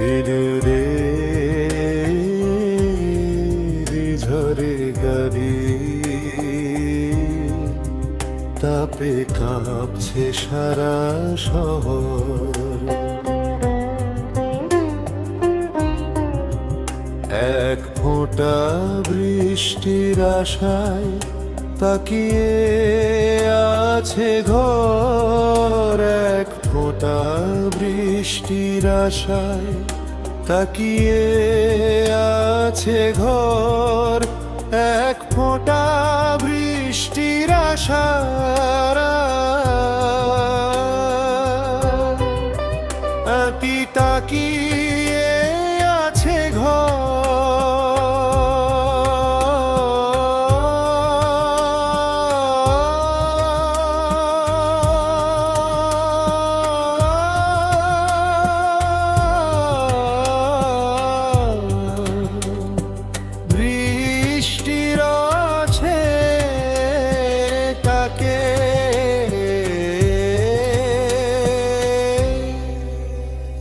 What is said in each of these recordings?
রে ঝরে গাড়ি তাপে কাঁপছে সারা শহর। এক ফোঁটা বৃষ্টির আশায় তাকিয়ে আছে ঘর। এক ফোঁটা বৃষ্টির আশায় তাকিয়ে আছে ঘর। এক ফোঁটা বৃষ্টির আশায় তাকিয়ে আছে ঘর। বৃষ্টির আছে তাকে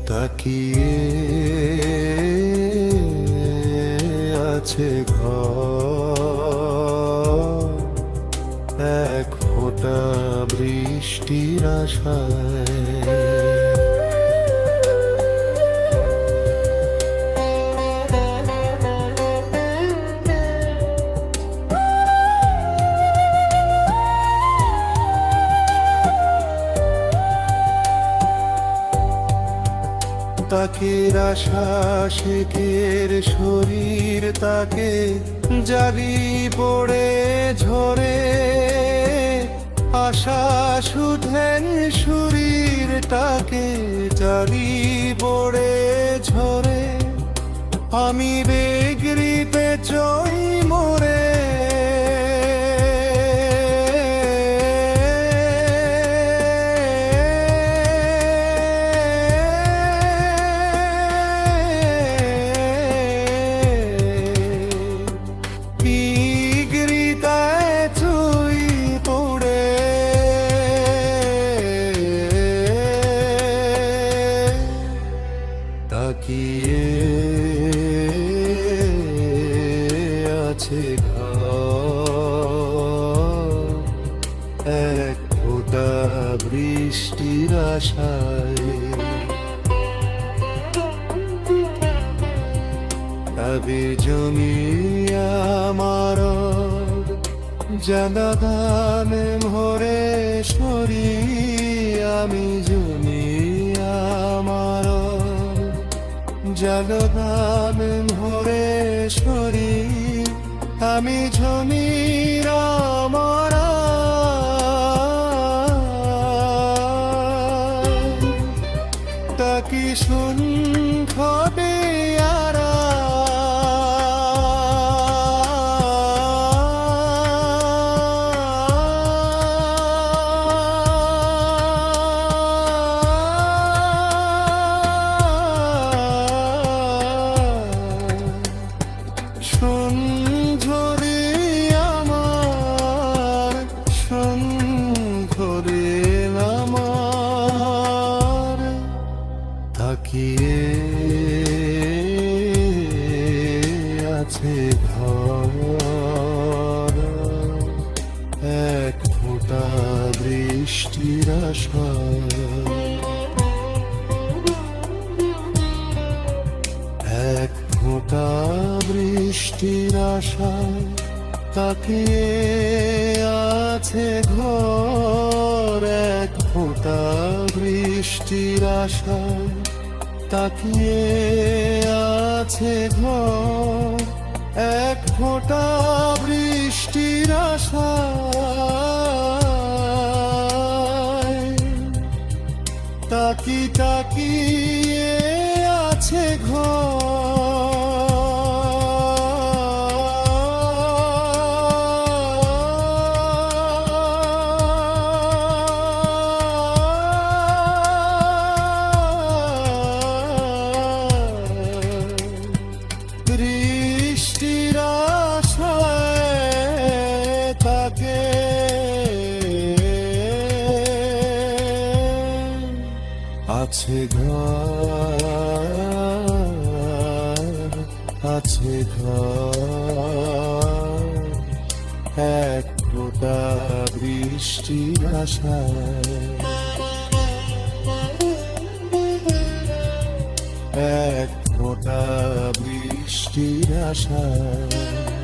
তাকিয়ে আছে ঘর। এক ফোঁটা বৃষ্টির আশায়। তাকে আশা শেখের শরীর তাকে জারি পড়ে ঝরে। আশা সুধেন শরীর তাকে জারি পড়ে ঝরে। আমি বেগরিতে চই মোরে তাকিয়ে আছে ঘর। এক ফোঁটা বৃষ্টির আশায়। তবে জমি আমার জানা ধান ভরে সরি। আমি জমি আমার জলদান ভরে সরি। আমি জমির আমার তাকি শুনবে আরা। সন্ধরে আমার সন্ধরে আমার তাকিয়ে আছে ঘর। এক ফোঁটা বৃষ্টির আশায়। এক ফোঁটা বৃষ্টির আশায় তাকিয়ে আছে ঘর। এক ফোঁটা বৃষ্টির আশায় তাকিয়ে আছে ঘর। এক ফোঁটা বৃষ্টির আশায় তাকিয়ে আছে ঘর। বৃষ্টির আশায় তাকে আছে ঘর। আছে ঘর এক ফোঁটা বৃষ্টির আশায়, এক ফোঁটা বৃষ্টির আশায়।